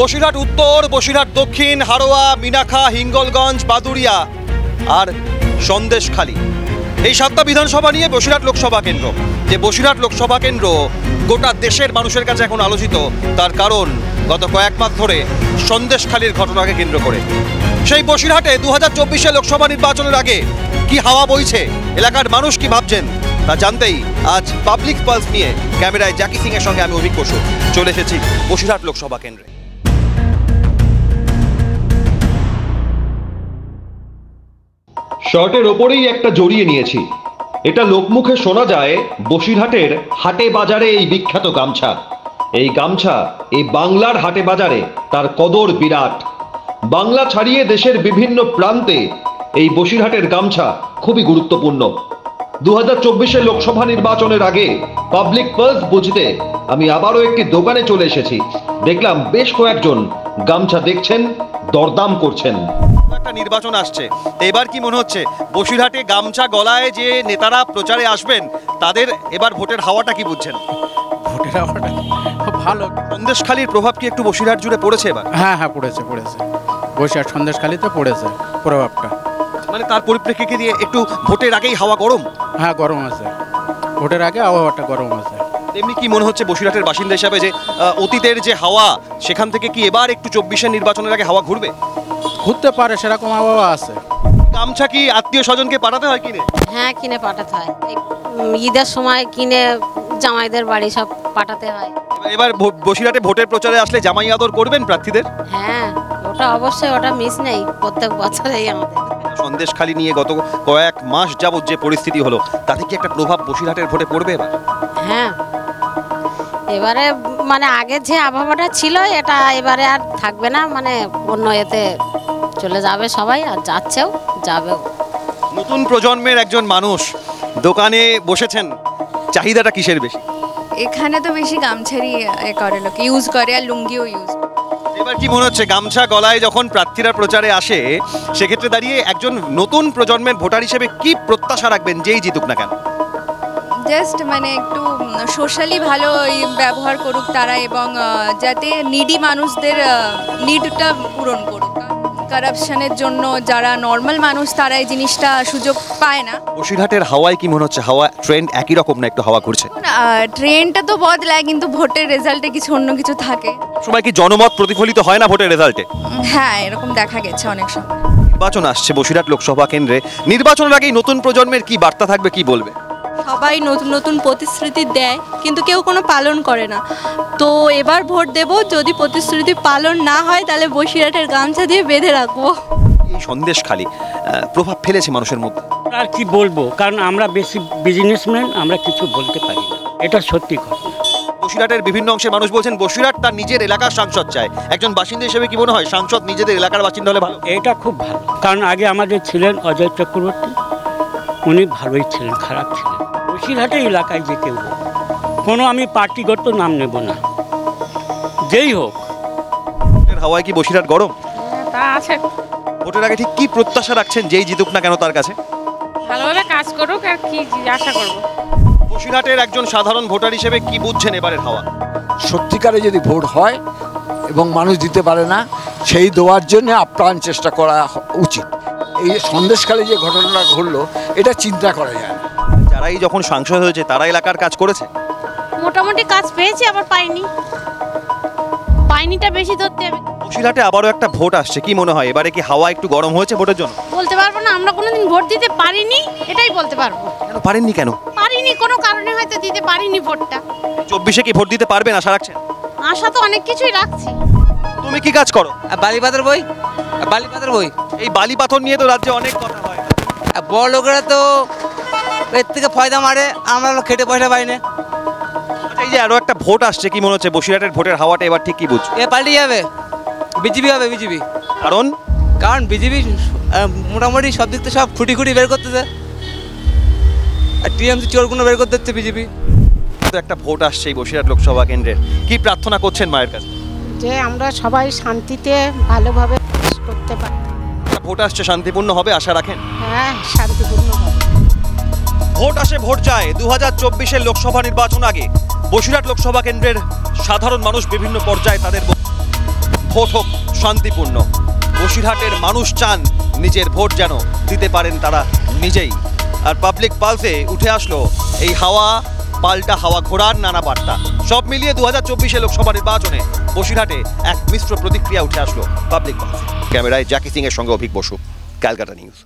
বসিরহাট উত্তর, বসিরহাট দক্ষিণ, হারোয়া, মিনাখা, হিঙ্গলগঞ্জ, বাদুড়িয়া আর সন্দেশখালী, এই 7টা বিধানসভা নিয়ে বসিরহাট লোকসভা কেন্দ্র। যে বসিরহাট লোকসভা কেন্দ্র গোটা দেশের মানুষের কাছে এখন আলোচিত, তার কারণ গত কয়েক মাস ধরে সন্দেশখালীর ঘটনাকে কেন্দ্র করে। সেই বসিরহাটে 2024 লোকসভা নির্বাচনের আগে কি হাওয়া বইছে, এলাকার মানুষ কি ভাবছেন, তা জানতেই আজ পাবলিক পালস নিয়ে ক্যামেরায় জ্যাকি সিং এর সঙ্গে আমি অভিক বসু চলে এসেছি বসিরহাট লোকসভা কেন্দ্রে। শার্টের ওপরেই একটা জড়িয়ে নিয়েছি, এটা লোকমুখে শোনা যায় বসিরহাটের হাটে বাজারে এই বিখ্যাত গামছা। এই গামছা এই বাংলার হাটে বাজারে তার কদর বিরাট। বাংলা ছাড়িয়ে দেশের বিভিন্ন প্রান্তে এই বসিরহাটের গামছা খুবই গুরুত্বপূর্ণ। 2024 লোকসভা নির্বাচনের আগে পাবলিক পালস বুঝতে আমি আবারও একটি দোকানে চলে এসেছি। দেখলাম বেশ কয়েকজন গামছা দেখছেন, দরদাম করছেন। একটা নির্বাচন আসছে, এবার কি মনে হচ্ছে বসিরহাটে গামছা গলায় যে নেতারা প্রচারে আসবেন তাদের এবার ভোটের হাওয়াটা কি বুঝছেন? ভোটের হাওয়াটা ভালো। সন্দেশখালীর প্রভাব কি একটু বসিরহাট জুড়ে পড়েছে এবার? হ্যাঁ, পড়েছে। বসিরহাট সন্দেশখালীতে পড়েছে প্রভাবটা। মানে তার পরিপ্রেক্ষিতে দিয়ে একটু ভোটের আগেই হাওয়া গরম? হ্যাঁ, গরম আছে, ভোটের আগে আবহাওয়াটা গরম আছে। এমনি কি মনে হচ্ছে বসিরহাটের বাসিন্দা হিসাবে যে অতীতের যে হাওয়া, সেখান থেকে কি এবার একটু 24 নির্বাচনের আগে হাওয়া ঘুরবে? ঘুরতে পারে, সেরকম আবহাওয়া আছে। গামছা কি আত্মীয় স্বজনকে পাঠাতে হয় কিনে? হ্যাঁ, কিনে পাঠাতে হয়। ঈদের সময় কিনে জামাইদের বাড়ি সব পাঠাতে হয়। এবার বসিরহাটে ভোটের প্রচারে আসলে জামাই আদর করবেন প্রার্থীদের? হ্যাঁ, ওটা অবশ্যই, ওটা মিস নেই, প্রত্যেক বছরেই আমাদের। সন্দেশখালী নিয়ে গত কয়েক মাস যাবত যে পরিস্থিতি হলো, তাতে কি একটা প্রভাব বসিরহাটের ভোটে পড়বে এবার? হ্যাঁ, এবারে মানে আগে যে আবহাওয়াটা ছিল এটা এবারে আর থাকবে না, মানে অন্য এতে চলে যাবে সবাই, আর যাচ্ছেও, যাবেও। নতুন প্রজন্মের একজন মানুষ দোকানে বসেছেন, চাহিদাটা কিসের বেশি? এখানে তো বেশি গামছারই করে, লোক ইউজ করে, আর লুঙ্গিও ইউজ। এবার কি মনে হচ্ছে গামছা গলায় যখন প্রার্থীরা প্রচারে আসে, সেক্ষেত্রে দাঁড়িয়ে একজন নতুন প্রজন্মের ভোটার হিসেবে কি প্রত্যাশা রাখবেন যেই জিতুক না কেন? জাস্ট মানে একটু সোশ্যালি ভালো ব্যবহার করুক তারা, এবং যাতে নিডি মানুষদের নিডটা পূরণ করুক। কারাপশনের জন্য যারা নর্মাল মানুষ তারা এই জিনিসটা সুযোগ পায় না। বসিরহাটের হাওয়ায় কি মনে হচ্ছে, হাওয়া ট্রেন্ড একই রকম না একটু হাওয়া ঘুরছে? ট্রেন্ডটা তো বদলায়, কিন্তু ভোটের রেজাল্টে কিছু অন্য কিছু থাকে। সময় কি জনমত প্রতিফলিত হয় না ভোটের রেজাল্টে? হ্যাঁ, এরকম দেখা গেছে অনেক সময়। নির্বাচন আসছে বসিরহাট লোকসভা কেন্দ্রে, নির্বাচনের আগেই নতুন প্রজন্মের কি বার্তা থাকবে, কি বলবে? সবাই নতুন নতুন প্রতিশ্রুতি দেয়, কিন্তু কেউ কোনো পালন করে না। তো এবার ভোট দেব, যদি প্রতিশ্রুতি পালন না হয় তাহলে বসিরহাটের গামছা দিয়ে বেঁধে রাখবো। এই সন্দেশখালী প্রভাব ফেলেছে মানুষের মধ্যে। আর কি বলবো, কারণ আমরা বেশি বিজনেসম্যান, আমরা কিছু বলতে পারি না, এটা সত্যি কথা। বসিরহাটের বিভিন্ন অংশের মানুষ বলছেন বসিরহাট তার নিজের এলাকার সাংসদ চায়। একজন বাসিন্দা হিসেবে কি মনে হয় সাংসদ নিজেদের এলাকার বাসিন্দা হলে ভালো? এটা খুব ভালো, কারণ আগে আমাদের ছিলেন অজয় চক্রবর্তী, উনি ভালোই ছিলেন, খারাপ ছিলেন। বসিরহাটের এলাকায় যে কেউ হোক, কোনো আমি পার্টিগত নাম নেব না, যেই হোক। ভোটের হাওয়ায় কি বসিরহাট গরম? তা আছে। ভোটের আগে ঠিক কি প্রত্যাশা রাখছেন যেই জিতুক না কেন তার কাছে? ভালোভাবে কাজ করুক, আর কি আশা করব। বসিরহাটের একজন সাধারণ ভোটার হিসেবে কি বুঝছেন এবারের হাওয়া? সত্যিকারে যদি ভোট হয় এবং মানুষ দিতে পারে না, সেই দেওয়ার জন্য আপ্রাণ চেষ্টা করা উচিত। এই সন্দেশখালী যে ঘটনাটা ঘটলো, এটা চিন্তা করা যায় না। যারাই যখন সাংসদ হয়েছে তারা এলাকার কাজ করেছে, মোটামুটি কাজ পেয়েছি, আবার পাইনিটা বেশি ধরতে হবে। বসিরহাটে আবারও একটা ভোট আসছে, কি মনে হয় এবারে কি হাওয়া একটু গরম হয়েছে ভোটের জন্য? বলতে পারবো না, আমরা কোনোদিন ভোট দিতে পারিনি, এটাই বলতে পারবো। কেন পারেননি? কেন পারিনি, কোনো কারণে হয়তো দিতে পারিনি ভোটটা। 24 কি ভোট দিতে পারবেন আশা রাখছেন? আশা তো অনেক কিছুই রাখছি। তুমি কি কাজ করো? বালিপাথর বই। এই বালি পাথর নিয়ে তো রাজ্যে অনেক কথা হয়। বড় লোকেরা তো এর থেকে ফয়দা মারে, আমরা খেটে পয়সা পাই না। এই যে আরো একটা ভোট আসছে, কি মনে হচ্ছে বসিরহাটের ভোটের হাওয়াটা এবার ঠিক কি বুঝছো? এ পাল্টে যাবে, বিজেপি হবে, বিজেপি। কারণ বিজেপি মোটামুটি সব দিক থেকে সব খুঁটি বের করতেছে, আর টিএমসি চোরগুলো বের করতে হচ্ছে বিজেপি। তো একটা ভোট আসছে এই বসিরহাট লোকসভা কেন্দ্রের, কি প্রার্থনা করছেন মায়ের কাছে? যে আমরা সবাই শান্তিতে ভালোভাবে করতে পারি। ভোট আসছে, শান্তিপূর্ণ হবে আশা রাখেন? হ্যাঁ, শান্তিপূর্ণ হবে। ভোট আসে ভোট যায়। 2024 লোকসভা নির্বাচন আগে বসিরহাট লোকসভা কেন্দ্রের সাধারণ মানুষ বিভিন্ন পর্যায়ে তাদের ভোট হোক শান্তিপূর্ণ। বসিরহাটের মানুষ চান নিজের ভোট যেন দিতে পারেন তারা নিজেই। আর পাবলিক পালসে উঠে আসলো এই হাওয়া পাল্টা হাওয়া ঘোরার নানা বার্তা। সব মিলিয়ে 2024 লোকসভা নির্বাচনে বসিরহাটে এক মিশ্র প্রতিক্রিয়া উঠে আসলো পাবলিক পালসে। ক্যামেরায় জ্যাকি সিং এর সঙ্গে অভিক বসু, ক্যালকাটা নিউজ।